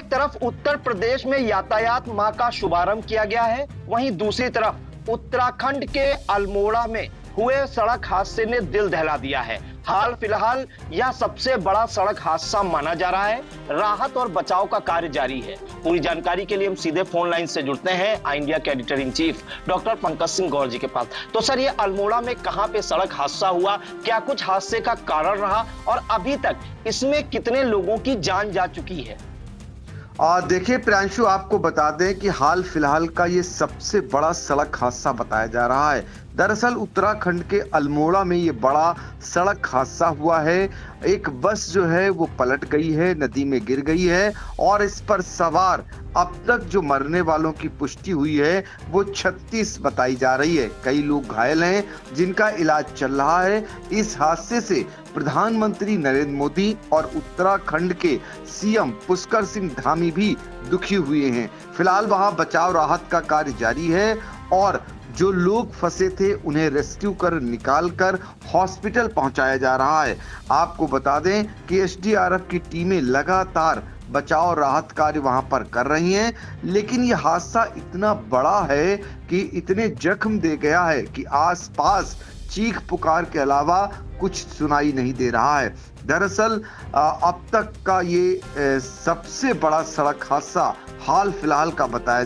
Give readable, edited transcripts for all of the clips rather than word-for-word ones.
एक तरफ उत्तर प्रदेश में यातायात माह का शुभारंभ किया गया है, वहीं दूसरी तरफ उत्तराखंड के अल्मोड़ा में हुए सड़क हादसे ने दिल दहला दिया है। हाल फिलहाल यह सबसे बड़ा सड़क हादसा माना जा रहा है। राहत और बचाव का कार्य जारी है। पूरी जानकारी के लिए हम सीधे फोन लाइन से जुड़ते हैं आई इंडिया के editor in chief doctor Pankaj Singh Gaur ji के पास। तो सर, ये अल्मोड़ा में कहां पे सड़क हादसा हुआ, क्या कुछ हादसे का कारण रहा और अभी तक इसमें कितने लोगों की जान जा चुकी है? देखिए प्रियांशु, आपको बता दें कि हाल फिलहाल का ये सबसे बड़ा सड़क हादसा बताया जा रहा है। दरअसल उत्तराखंड के अल्मोड़ा में ये बड़ा सड़क हादसा हुआ है। एक बस जो है वो पलट गई है, नदी में गिर गई है और इस पर सवार अब तक जो मरने वालों की पुष्टि हुई है वो 36 बताई जा रही है। कई लोग घायल हैं जिनका इलाज चल रहा है। इस हादसे से प्रधानमंत्री नरेंद्र मोदी और उत्तराखंड के सीएम पुष्कर सिंह धामी भी दुखी हुए हैं। फिलहाल वहां बचाव राहत का कार्य जारी है और जो लोग फंसे थे उन्हें रेस्क्यू कर निकाल कर हॉस्पिटल पहुंचाया जा रहा है। आपको बता दें कि एसडीआरएफ की टीमें लगातार बचाव और राहत कार्य वहां पर कर रही हैं, लेकिन यह हादसा इतना बड़ा है कि इतने जख्म दे गया है कि आसपास चीख पुकार के अलावा कुछ सुनाई नहीं दे रहा है। दरअसल अब तक का ये सबसे बड़ा सड़क हादसा हाल फिलहाल का बताया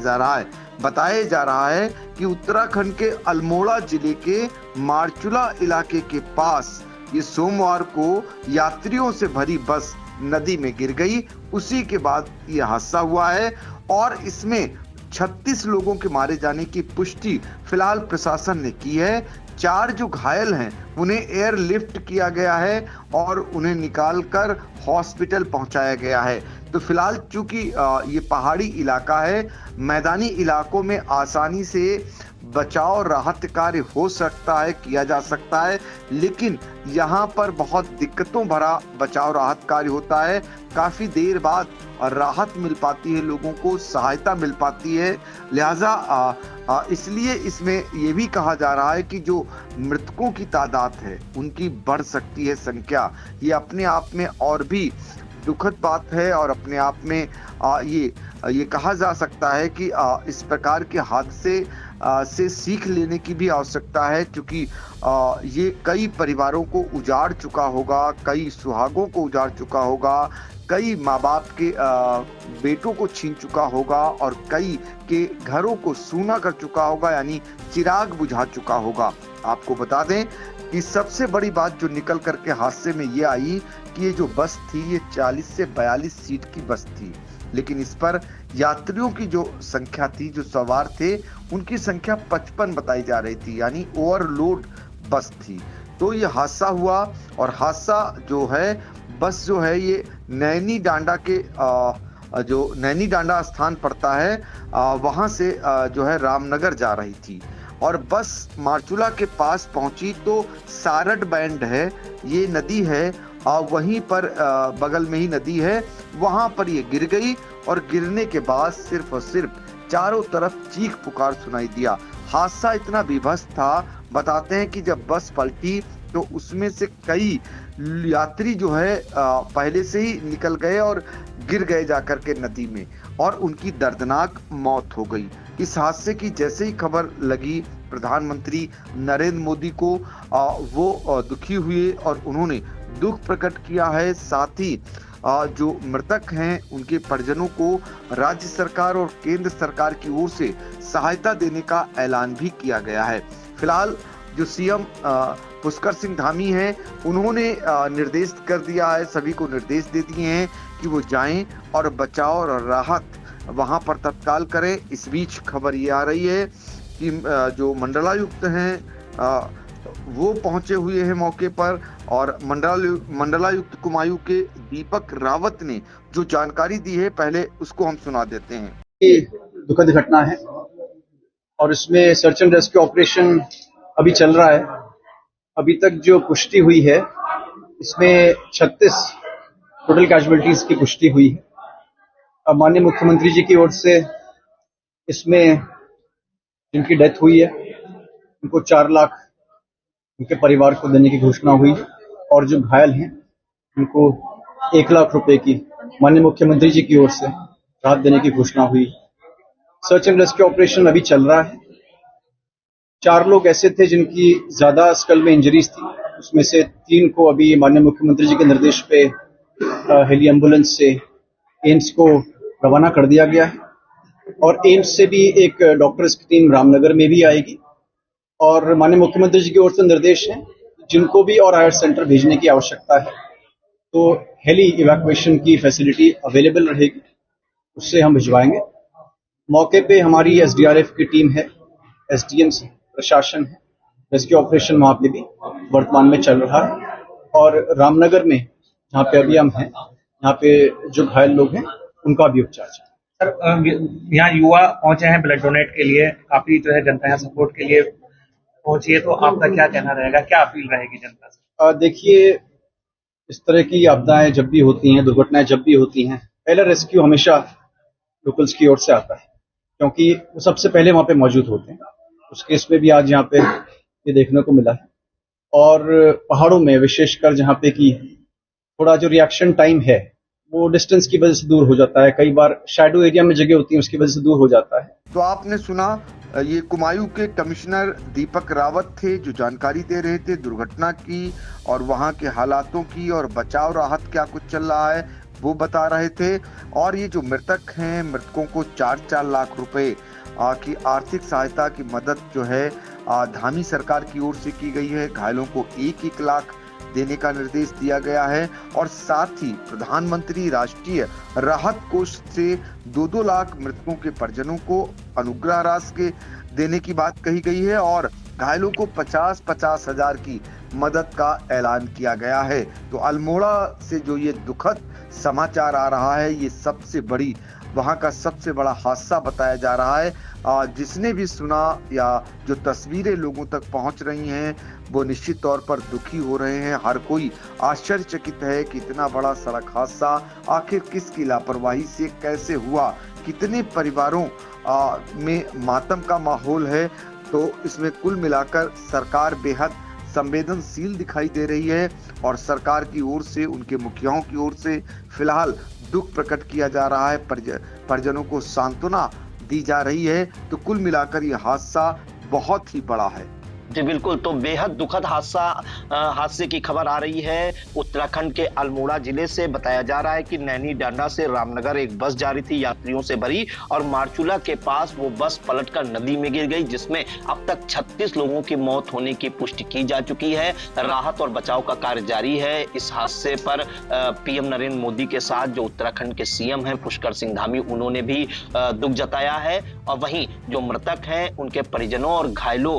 जा रहा है कि उत्तराखंड के अल्मोड़ा जिले के मारचुला इलाके के पास ये सोमवार को यात्रियों से भरी बस नदी में गिर गई। उसी के बाद यह हादसा हुआ है और इसमें 36 लोगों के मारे जाने की पुष्टि फिलहाल प्रशासन ने की है। 4 जो घायल हैं उन्हें एयरलिफ्ट किया गया है और उन्हें निकालकर हॉस्पिटल पहुंचाया गया है। तो फिलहाल चूंकि ये पहाड़ी इलाका है, मैदानी इलाकों में आसानी से बचाव राहत कार्य हो सकता है, किया जा सकता है, लेकिन यहाँ पर बहुत दिक्कतों भरा बचाव राहत कार्य होता है। काफी देर बाद राहत मिल पाती है, लोगों को सहायता मिल पाती है। लिहाजा इसलिए इसमें यह भी कहा जा रहा है कि जो मृतकों की तादाद है उनकी बढ़ सकती है संख्या। ये अपने आप में और भी दुखद बात है और अपने आप में ये कहा जा सकता है कि इस प्रकार के हादसे से सीख लेने की भी आवश्यकता है, क्योंकि ये कई परिवारों को उजाड़ चुका होगा, कई सुहागों को उजाड़ चुका होगा, कई माँ बाप के बेटों को छीन चुका होगा और कई के घरों को सूना कर चुका होगा, यानी चिराग बुझा चुका होगा। आपको बता दें कि सबसे बड़ी बात जो निकल करके हादसे में ये आई कि ये जो बस थी ये 40 से 42 सीट की बस थी, लेकिन इस पर यात्रियों की जो संख्या थी, जो सवार थे, उनकी संख्या 55 बताई जा रही थी, यानी ओवरलोड बस थी। तो ये हादसा हुआ और हादसा जो है, बस जो है ये नैनी डांडा के जो नैनी डांडा स्थान पड़ता है वहां से जो है रामनगर जा रही थी और बस मारचुला के पास पहुंची तो सारड बैंड है, ये नदी है, वहीं पर बगल में ही नदी है, वहां पर ये गिर गई और गिरने के बाद सिर्फ और सिर्फ चारों तरफ चीख पुकार सुनाई दिया। हादसा इतना विभत्स था, बताते हैं कि जब बस पलटी तो उसमें से कई यात्री जो है पहले से ही निकल गए और गिर गए जाकर के नदी में और उनकी दर्दनाक मौत हो गई। इस हादसे की जैसे ही खबर लगी प्रधानमंत्री नरेंद्र मोदी को, वो दुखी हुए और उन्होंने दुख प्रकट किया है। साथ ही जो मृतक हैं उनके परिजनों को राज्य सरकार और केंद्र सरकार की ओर से सहायता देने का ऐलान भी किया गया है। फिलहाल जो सीएम पुष्कर सिंह धामी हैं उन्होंने निर्देश कर दिया है, सभी को निर्देश दे दिए हैं कि वो जाएं और बचाव और राहत वहां पर तत्काल करें। इस बीच खबर ये आ रही है कि जो मंडलायुक्त हैं वो पहुंचे हुए हैं मौके पर और मंडलायुक्त कुमायूं के दीपक रावत ने जो जानकारी दी है पहले उसको हम सुना देते हैं। ये दुखद घटना है और इसमें सर्च एंड रेस्क्यू ऑपरेशन अभी चल रहा है। अभी तक जो पुष्टि हुई है इसमें 36 टोटल कैजुअलिटीज की पुष्टि हुई है। अब माननीय मुख्यमंत्री जी की ओर से इसमें जिनकी डेथ हुई है उनको 4 लाख उनके परिवार को देने की घोषणा हुई और जो घायल हैं उनको 1 लाख रुपए की माननीय मुख्यमंत्री जी की ओर से राहत देने की घोषणा हुई। सर्च एंड रेस्क्यू ऑपरेशन अभी चल रहा है। 4 लोग ऐसे थे जिनकी ज्यादा स्कल में इंजरीज थी, उसमें से 3 को अभी माननीय मुख्यमंत्री जी के निर्देश पे हेली एम्बुलेंस से एम्स को रवाना कर दिया गया है और एम्स से भी एक डॉक्टर्स की टीम रामनगर में भी आएगी और माननीय मुख्यमंत्री जी की ओर से निर्देश है जिनको भी और हायर सेंटर भेजने की आवश्यकता है तो हेली इवैक्यूएशन की फैसिलिटी अवेलेबल रहेगी, उससे हम भिजवाएंगे। मौके पे हमारी एसडीआरएफ की टीम है, एसडीएम प्रशासन है, रेस्क्यू ऑपरेशन वहां पे भी वर्तमान में चल रहा है और रामनगर में जहाँ पे अभी हम हैं, यहाँ पे जो घायल लोग हैं उनका भी उपचार चल रहा है। सर, यहाँ युवा पहुंचे हैं ब्लड डोनेट के लिए, काफी जो है जनता यहाँ सपोर्ट के लिए पहुंची है, तो आपका क्या कहना रहेगा, क्या अपील रहेगी जनता से? देखिए, इस तरह की आपदाएं जब भी होती हैं, दुर्घटनाएं जब भी होती हैं, पहला रेस्क्यू हमेशा लोकल्स की ओर से आता है क्योंकि वो सबसे पहले वहां पे मौजूद होते हैं। उस केस में भी आज यहाँ पे ये देखने को मिला है और पहाड़ों में विशेषकर जहाँ पे कि थोड़ा जो रिएक्शन टाइम है वो डिस्टेंस की वजह से दूर हो जाता है, कई बार शैडो एरिया में जगह होती है उसकी वजह से दूर हो जाता है। तो आपने सुना, ये कुमायूं के कमिश्नर दीपक रावत थे जो जानकारी दे रहे थे दुर्घटना की और वहां के हालातों की और बचाव राहत क्या कुछ चल रहा है वो बता रहे थे। और ये जो मृतक हैं, मृतकों को 4-4 लाख रुपए की आर्थिक सहायता की मदद जो है धामी सरकार की ओर से की गई है। घायलों को 1-1 लाख देने का निर्देश दिया गया है और साथ ही प्रधानमंत्री राष्ट्रीय राहत कोष से 2-2 लाख मृतकों के परिजनों को अनुग्रह राशि देने की बात कही गई है और घायलों को 50-50 हजार की मदद का ऐलान किया गया है। तो अल्मोड़ा से जो ये दुखद समाचार आ रहा है, ये सबसे बड़ी वहां का सबसे बड़ा हादसा बताया जा रहा है। जिसने भी सुना या जो तस्वीरें लोगों तक पहुंच रही हैं वो निश्चित तौर पर दुखी हो रहे हैं। हर कोई आश्चर्यचकित है कि इतना बड़ा सड़क हादसा आखिर किसकी लापरवाही से कैसे हुआ, कितने परिवारों में मातम का माहौल है। तो इसमें कुल मिलाकर सरकार बेहद संवेदनशील दिखाई दे रही है और सरकार की ओर से, उनके मुखियाओं की ओर से फिलहाल दुख प्रकट किया जा रहा है, परिजनों को सांत्वना दी जा रही है। तो कुल मिलाकर यह हादसा बहुत ही बड़ा है। जी बिल्कुल, तो बेहद दुखद हादसे की खबर आ रही है उत्तराखंड के अल्मोड़ा जिले से। बताया जा रहा है कि नैनी डांडा से रामनगर एक बस जा रही थी यात्रियों से भरी और मारचूला के पास वो बस पलटकर नदी में गिर गई, जिसमें अब तक 36 लोगों की मौत होने की पुष्टि की जा चुकी है। राहत और बचाव का कार्य जारी है। इस हादसे पर पीएम नरेंद्र मोदी के साथ जो उत्तराखंड के सीएम हैं पुष्कर सिंह धामी, उन्होंने भी दुख जताया है और वहीं जो मृतक हैं उनके परिजनों और घायलों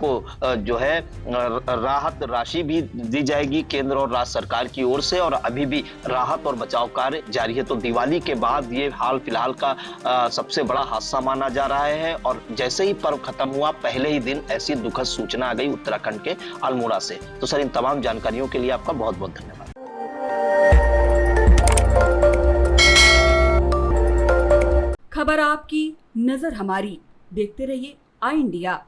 को जो है राहत राशि भी दी जाएगी केंद्र और राज्य सरकार की ओर से। और अभी भी राहत और बचाव कार्य जारी है। तो दिवाली के बाद ये हाल फिलहाल का सबसे बड़ा हादसा माना जा रहा है और जैसे ही पर्व खत्म हुआ पहले ही दिन ऐसी दुखद सूचना आ गई उत्तराखंड के अल्मोड़ा से। तो सर, इन तमाम जानकारियों के लिए आपका बहुत बहुत धन्यवाद। खबर आपकी, नजर हमारी। देखते रहिए आई इंडिया।